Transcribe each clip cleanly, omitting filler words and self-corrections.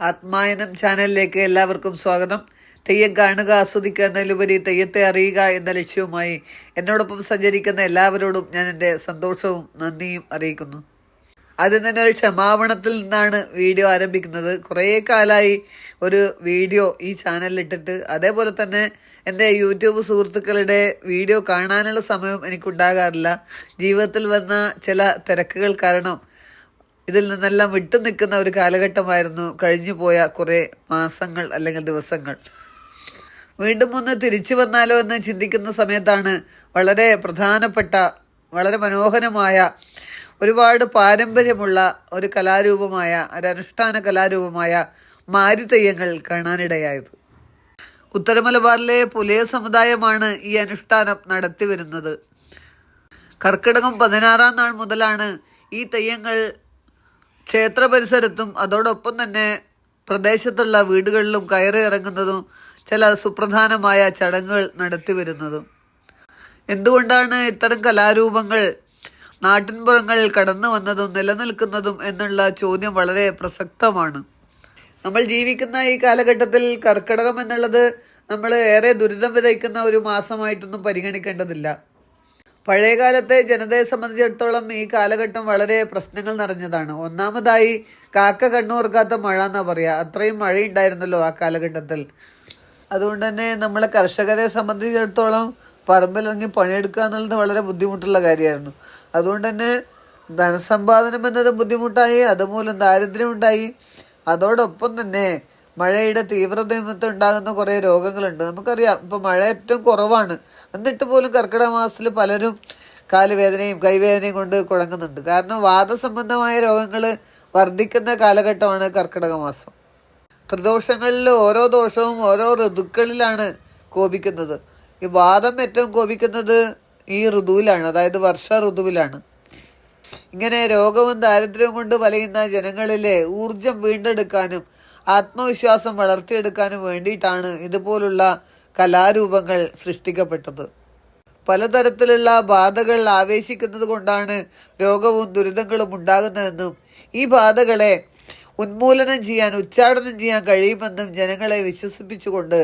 ആത്മായനം ചാനലിലേക്ക് എല്ലാവർക്കും സ്വാഗതം. തെയ്യം കാണുക, ആസ്വദിക്കുക എന്നതിലുപരി തെയ്യത്തെ അറിയുക എന്ന ലക്ഷ്യവുമായി എന്നോടൊപ്പം സഞ്ചരിക്കുന്ന എല്ലാവരോടും ഞാൻ എൻ്റെ സന്തോഷവും നന്ദിയും അറിയിക്കുന്നു. ആദ്യം തന്നെ ഒരു ക്ഷമാപണത്തിൽ നിന്നാണ് വീഡിയോ ആരംഭിക്കുന്നത്. കുറേ കാലമായി ഒരു വീഡിയോ ഈ ചാനലിലിട്ടിട്ട്, അതേപോലെ തന്നെ എൻ്റെ യൂട്യൂബ് സുഹൃത്തുക്കളുടെ വീഡിയോ കാണാനുള്ള സമയം എനിക്കുണ്ടാകാറില്ല. ജീവിതത്തിൽ വന്ന ചില തിരക്കുകൾ കാരണം ഇതിൽ നിന്നെല്ലാം വിട്ടു നിൽക്കുന്ന ഒരു കാലഘട്ടമായിരുന്നു കഴിഞ്ഞു പോയ കുറേ മാസങ്ങൾ അല്ലെങ്കിൽ ദിവസങ്ങൾ. വീണ്ടും ഒന്ന് തിരിച്ചു വന്നാലോ എന്ന് ചിന്തിക്കുന്ന സമയത്താണ് വളരെ പ്രധാനപ്പെട്ട, വളരെ മനോഹരമായ, ഒരുപാട് പാരമ്പര്യമുള്ള ഒരു കലാരൂപമായ, ഒരു അനുഷ്ഠാന കലാരൂപമായ മാരിത്തെയ്യങ്ങൾ കാണാനിടയായത്. ഉത്തര മലബാറിലെ പുലയ സമുദായമാണ് ഈ അനുഷ്ഠാനം നടത്തി വരുന്നത്. കർക്കിടകം 16-ാം നാൾ മുതലാണ് ഈ തെയ്യങ്ങൾ ക്ഷേത്ര പരിസരത്തും അതോടൊപ്പം തന്നെ പ്രദേശത്തുള്ള വീടുകളിലും കയറി ഇറങ്ങുന്നതും ചില സുപ്രധാനമായ ചടങ്ങുകൾ നടത്തി വരുന്നതും. എന്തുകൊണ്ടാണ് ഇത്തരം കലാരൂപങ്ങൾ നാട്ടിൻപുറങ്ങളിൽ കടന്നു വന്നതും നിലനിൽക്കുന്നതും എന്നുള്ള ചോദ്യം വളരെ പ്രസക്തമാണ്. നമ്മൾ ജീവിക്കുന്ന ഈ കാലഘട്ടത്തിൽ കർക്കിടകം എന്നുള്ളത് നമ്മൾ ഏറെ ദുരിതം വിതയ്ക്കുന്ന ഒരു മാസമായിട്ടൊന്നും പരിഗണിക്കേണ്ടതില്ല. പഴയകാലത്തെ ജനതയെ സംബന്ധിച്ചിടത്തോളം ഈ കാലഘട്ടം വളരെ പ്രശ്നങ്ങൾ നിറഞ്ഞതാണ്. ഒന്നാമതായി കാക്ക കണ്ണുറക്കാത്ത മഴ എന്നാ പറയുക. അത്രയും മഴയുണ്ടായിരുന്നല്ലോ ആ കാലഘട്ടത്തിൽ. അതുകൊണ്ട് തന്നെ നമ്മളെ കർഷകരെ സംബന്ധിച്ചിടത്തോളം പറമ്പിലിറങ്ങി പണിയെടുക്കുക എന്നുള്ളത് വളരെ ബുദ്ധിമുട്ടുള്ള കാര്യമായിരുന്നു. അതുകൊണ്ട് തന്നെ ധനസമ്പാദനം എന്നത് ബുദ്ധിമുട്ടായി, അതുമൂലം ദാരിദ്ര്യമുണ്ടായി. അതോടൊപ്പം തന്നെ മഴയുടെ തീവ്രത നിമിത്തം ഉണ്ടാകുന്ന കുറേ രോഗങ്ങളുണ്ട്. നമുക്കറിയാം, ഇപ്പം മഴ ഏറ്റവും കുറവാണ്. എന്നിട്ട് പോലും കർക്കിടക മാസത്തിൽ പലരും കാലുവേദനയും കൈവേദനയും കൊണ്ട് കുഴങ്ങുന്നുണ്ട്. കാരണം വാദസംബന്ധമായ രോഗങ്ങൾ വർദ്ധിക്കുന്ന കാലഘട്ടമാണ് കർക്കിടക മാസം. ത്രിദോഷങ്ങളിൽ ഓരോ ദോഷവും ഓരോ ഋതുക്കളിലാണ് കോപിക്കുന്നത്. ഈ വാദം ഏറ്റവും കോപിക്കുന്നത് ഈ ഋതുവിലാണ്, അതായത് വർഷ ഋതുവിലാണ്. ഇങ്ങനെ രോഗവും ദാരിദ്ര്യവും കൊണ്ട് വലയുന്ന ജനങ്ങളിലെ ഊർജം വീണ്ടെടുക്കാനും ആത്മവിശ്വാസം വളർത്തിയെടുക്കാനും വേണ്ടിയിട്ടാണ് ഇതുപോലുള്ള കലാരൂപങ്ങൾ സൃഷ്ടിക്കപ്പെട്ടത്. പലതരത്തിലുള്ള ബാധകൾ ആവേശിക്കുന്നത് കൊണ്ടാണ് രോഗവും ദുരിതങ്ങളും ഉണ്ടാകുന്നതെന്നും ഈ ബാധകളെ ഉന്മൂലനം ചെയ്യാൻ, ഉച്ചാടനം ചെയ്യാൻ കഴിയുമെന്നും ജനങ്ങളെ വിശ്വസിപ്പിച്ചുകൊണ്ട്,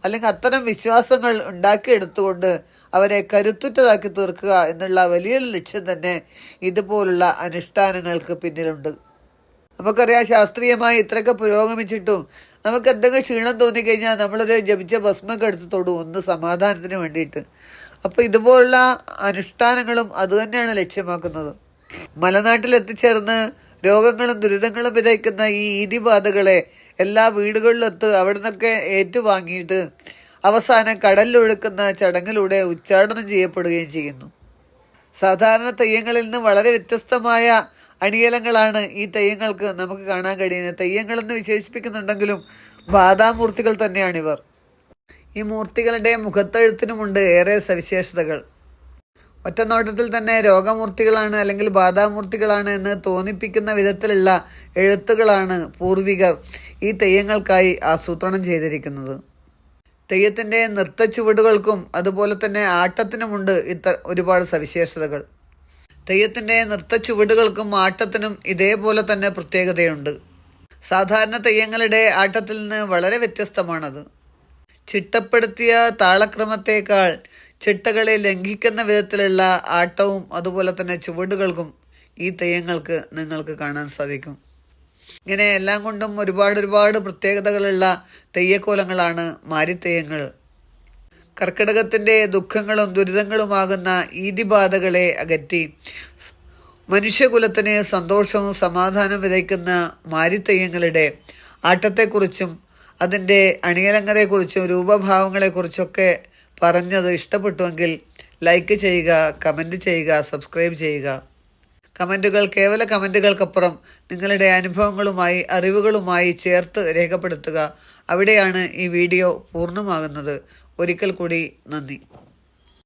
അല്ലെങ്കിൽ അത്തരം വിശ്വാസങ്ങൾ ഉണ്ടാക്കിയെടുത്തുകൊണ്ട് അവരെ കരുത്തുറ്റതാക്കി തീർക്കുക എന്നുള്ള വലിയ ലക്ഷ്യം തന്നെ ഇതുപോലുള്ള അനുഷ്ഠാനങ്ങൾക്ക് പിന്നിലുണ്ട്. നമുക്കറിയാം, ശാസ്ത്രീയമായി ഇത്രയൊക്കെ പുരോഗമിച്ചിട്ടും നമുക്ക് എന്തെങ്കിലും ക്ഷീണം തോന്നിക്കഴിഞ്ഞാൽ നമ്മളൊരു ജപിച്ച ഭസ്മൊക്കെ എടുത്ത് തൊടും, ഒന്ന് സമാധാനത്തിന് വേണ്ടിയിട്ട്. അപ്പോൾ ഇതുപോലുള്ള അനുഷ്ഠാനങ്ങളും അതുതന്നെയാണ് ലക്ഷ്യമാക്കുന്നത്. മലനാട്ടിൽ എത്തിച്ചേർന്ന് രോഗങ്ങളും ദുരിതങ്ങളും വിതയ്ക്കുന്ന ഈ ഈതിബാധകളെ എല്ലാ വീടുകളിലെത്ത് അവിടെ നിന്നൊക്കെ ഏറ്റുവാങ്ങിയിട്ട് അവസാനം കടലിലൊഴുക്കുന്ന ചടങ്ങിലൂടെ ഉച്ചാടനം ചെയ്യപ്പെടുകയും ചെയ്യുന്നു. സാധാരണ തെയ്യങ്ങളിൽ നിന്ന് വളരെ വ്യത്യസ്തമായ അണിയലങ്ങളാണ് ഈ തെയ്യങ്ങൾക്ക് നമുക്ക് കാണാൻ കഴിയുന്നത്. തെയ്യങ്ങളെന്ന് വിശേഷിപ്പിക്കുന്നുണ്ടെങ്കിലും ബാധാമൂർത്തികൾ തന്നെയാണിവർ. ഈ മൂർത്തികളുടെ മുഖത്തെഴുത്തിനുമുണ്ട് ഏറെ സവിശേഷതകൾ. ഒറ്റനോട്ടത്തിൽ തന്നെ രോഗമൂർത്തികളാണ് അല്ലെങ്കിൽ ബാധാമൂർത്തികളാണ് എന്ന് തോന്നിപ്പിക്കുന്ന വിധത്തിലുള്ള എഴുത്തുകളാണ് പൂർവികർ ഈ തെയ്യങ്ങൾക്കായി ആസൂത്രണം ചെയ്തിരിക്കുന്നത്. തെയ്യത്തിൻ്റെ നൃത്തച്ചുവടുകൾക്കും അതുപോലെ തന്നെ ആട്ടത്തിനുമുണ്ട് ഒരുപാട് സവിശേഷതകൾ. തെയ്യത്തിൻ്റെ നൃത്തച്ചുവടുകൾക്കും ആട്ടത്തിനും ഇതേപോലെ തന്നെ പ്രത്യേകതയുണ്ട്. സാധാരണ തെയ്യങ്ങളുടെ ആട്ടത്തിൽ നിന്ന് വളരെ വ്യത്യസ്തമാണത്. ചിട്ടപ്പെടുത്തിയ താളക്രമത്തേക്കാൾ ചിട്ടകളെ ലംഘിക്കുന്ന വിധത്തിലുള്ള ആട്ടവും അതുപോലെ തന്നെ ചുവടുകൾക്കും ഈ തെയ്യങ്ങൾക്ക് നിങ്ങൾക്ക് കാണാൻ സാധിക്കും. ഇങ്ങനെ എല്ലാം കൊണ്ടും ഒരുപാട് പ്രത്യേകതകളുള്ള തെയ്യക്കോലങ്ങളാണ് മാരിത്തെയ്യങ്ങൾ. കർക്കിടകത്തിൻ്റെ ദുഃഖങ്ങളും ദുരിതങ്ങളുമാകുന്ന ഈതിബാധകളെ അകറ്റി മനുഷ്യകുലത്തിന് സന്തോഷവും സമാധാനവും വിതയ്ക്കുന്ന മാരിത്തെയ്യങ്ങളുടെ ആട്ടത്തെക്കുറിച്ചും അതിൻ്റെ അണിയലങ്ങളെക്കുറിച്ചും രൂപഭാവങ്ങളെക്കുറിച്ചൊക്കെ പറഞ്ഞത് ഇഷ്ടപ്പെട്ടുവെങ്കിൽ ലൈക്ക് ചെയ്യുക, കമൻറ്റ് ചെയ്യുക, സബ്സ്ക്രൈബ് ചെയ്യുക. കമൻറ്റുകൾ കേവല കമൻറ്റുകൾക്കപ്പുറം നിങ്ങളുടെ അനുഭവങ്ങളുമായി അറിവുകളുമായി ചേർത്ത് രേഖപ്പെടുത്തുക. അവിടെയാണ് ഈ വീഡിയോ പൂർണ്ണമാകുന്നത്. ഒരിക്കൽ കൂടി നന്ദി.